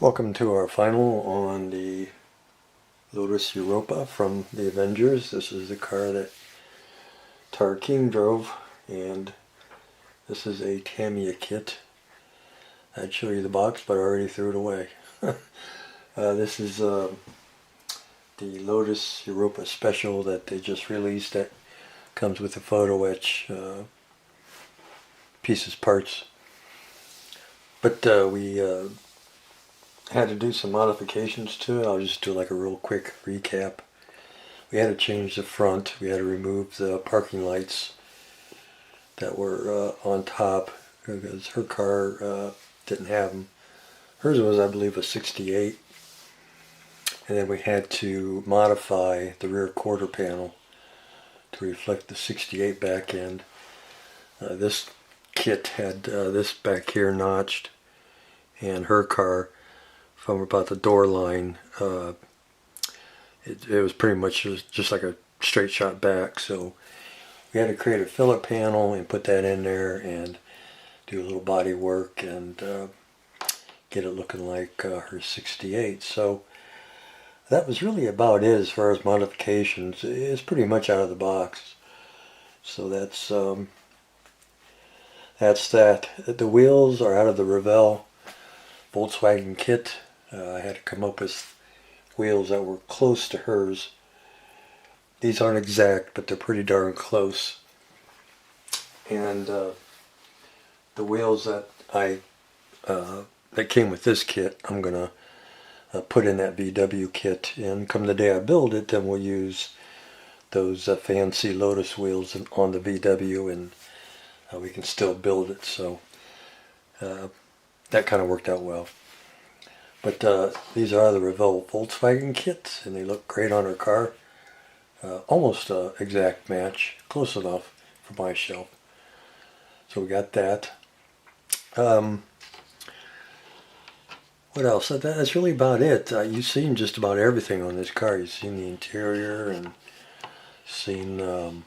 Welcome to our final on the Lotus Europa from the Avengers. This is the car that Tara King drove, and this is a Tamiya kit. I'd show you the box, but I already threw it away. This is the Lotus Europa special that they just released that comes with the photo etch pieces, parts. But we had to do some modifications to it. I'll just do like a real quick recap. We had to change the front. We had to remove the parking lights that were on top because her car didn't have them. Hers was, I believe, a 68. And then we had to modify the rear quarter panel to reflect the 68 back end. This kit had this back here notched, and her car, from about the door line, it was pretty much just like a straight shot back. So we had to create a filler panel and put that in there and do a little body work and get it looking like her 68. So that was really about it as far as modifications. It's pretty much out of the box. So that's that. The wheels are out of the Revell Volkswagen kit. I had to come up with wheels that were close to hers. These aren't exact, but they're pretty darn close. And the wheels that that came with this kit, I'm gonna put in that VW kit. And come the day I build it, then we'll use those fancy Lotus wheels on the VW, and we can still build it. So that kind of worked out well. But these are the Revell Volkswagen kits, and they look great on her car. Almost an exact match, close enough for my shelf. So we got that. What else? That's really about it. You've seen just about everything on this car. You've seen the interior and seen the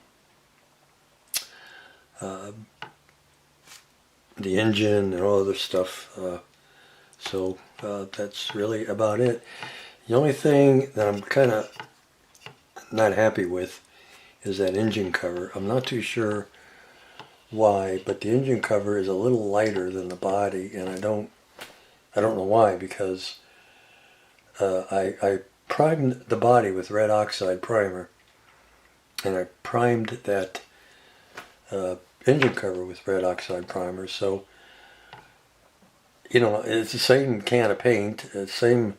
engine and all other stuff. So that's really about it. The only thing that I'm kind of not happy with is that engine cover. I'm not too sure why, but the engine cover is a little lighter than the body, and I don't know why, because I primed the body with red oxide primer, and I primed that engine cover with red oxide primer. So, you know, it's the same can of paint, same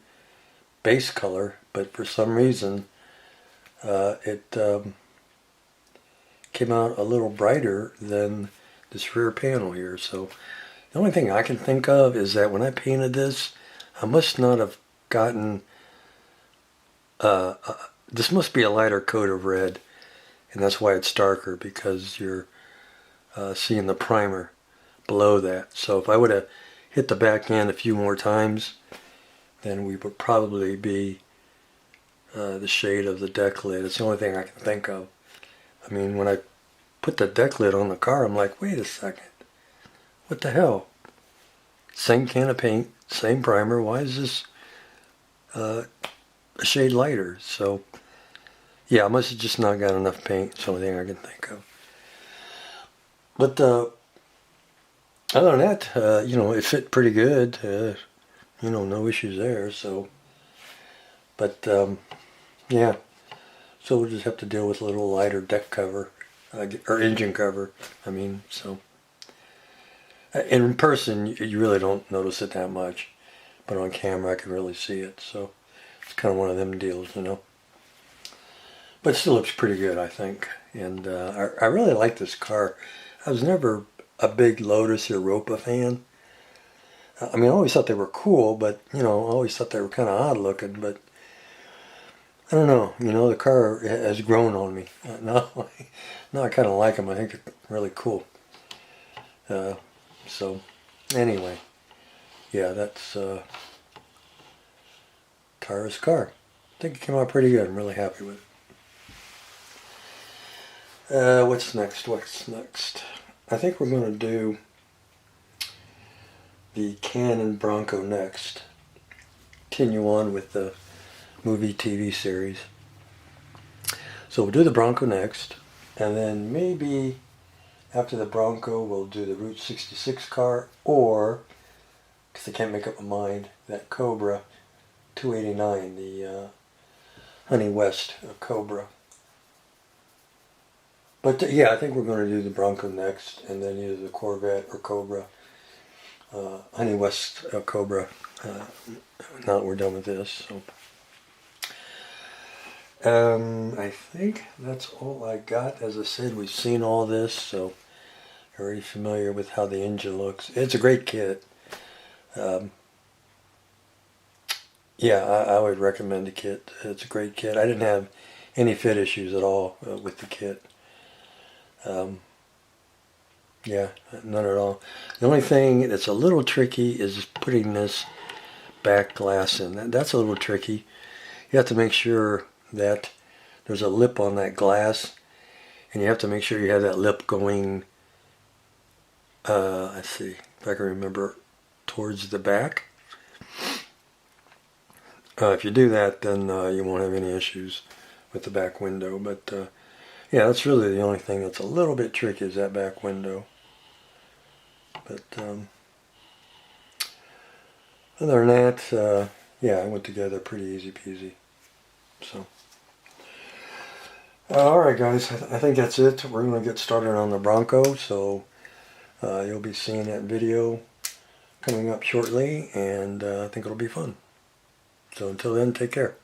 base color, but for some reason it came out a little brighter than this rear panel here. So the only thing I can think of is that when I painted this, I must not have gotten, this must be a lighter coat of red, and that's why it's darker, because you're seeing the primer below that. So if I would have hit the back end a few more times, then we would probably be the shade of the deck lid. It's the only thing I can think of. I mean, when I put the deck lid on the car, I'm like, wait a second, what the hell? Same can of paint, same primer, why is this a shade lighter? So yeah, I must have just not got enough paint. It's the only thing I can think of. But other than that, you know, it fit pretty good. You know, no issues there. So, but yeah, so we'll just have to deal with a little lighter deck cover, or engine cover. I mean, so in person you really don't notice it that much, but on camera I can really see it. So it's kind of one of them deals, you know. But it still looks pretty good, I think. And I really like this car. I was never a big Lotus Europa fan. I mean, I always thought they were cool, but, you know, I always thought they were kind of odd looking, but I don't know, you know, the car has grown on me. Now I kind of like them. I think they're really cool. So, anyway, yeah, that's Tara's car. I think it came out pretty good. I'm really happy with it. What's next? I think we're going to do the Canon Bronco next. continue on with the movie TV series. So we'll do the Bronco next, and then maybe after the Bronco we'll do the Route 66 car, or, because I can't make up my mind, that Cobra 289, the Honey West Cobra. But yeah, I think we're going to do the Bronco next, and then either the Corvette or Cobra, Honey West Cobra. Now that we're done with this, so I think that's all I got. As I said, we've seen all this, so you're already familiar with how the engine looks. It's a great kit. Yeah, I would recommend the kit. It's a great kit. I didn't have any fit issues at all with the kit. Yeah, none at all. The only thing that's a little tricky is putting this back glass in. That's a little tricky. You have to make sure that there's a lip on that glass, and you have to make sure you have that lip going, let's see if I can remember, towards the back. If you do that, then you won't have any issues with the back window. But yeah, that's really the only thing that's a little bit tricky, is that back window. But other than that, yeah, it went together pretty easy peasy. So, alright guys, I think that's it. We're going to get started on the Bronco, so you'll be seeing that video coming up shortly, and I think it'll be fun. So until then, take care.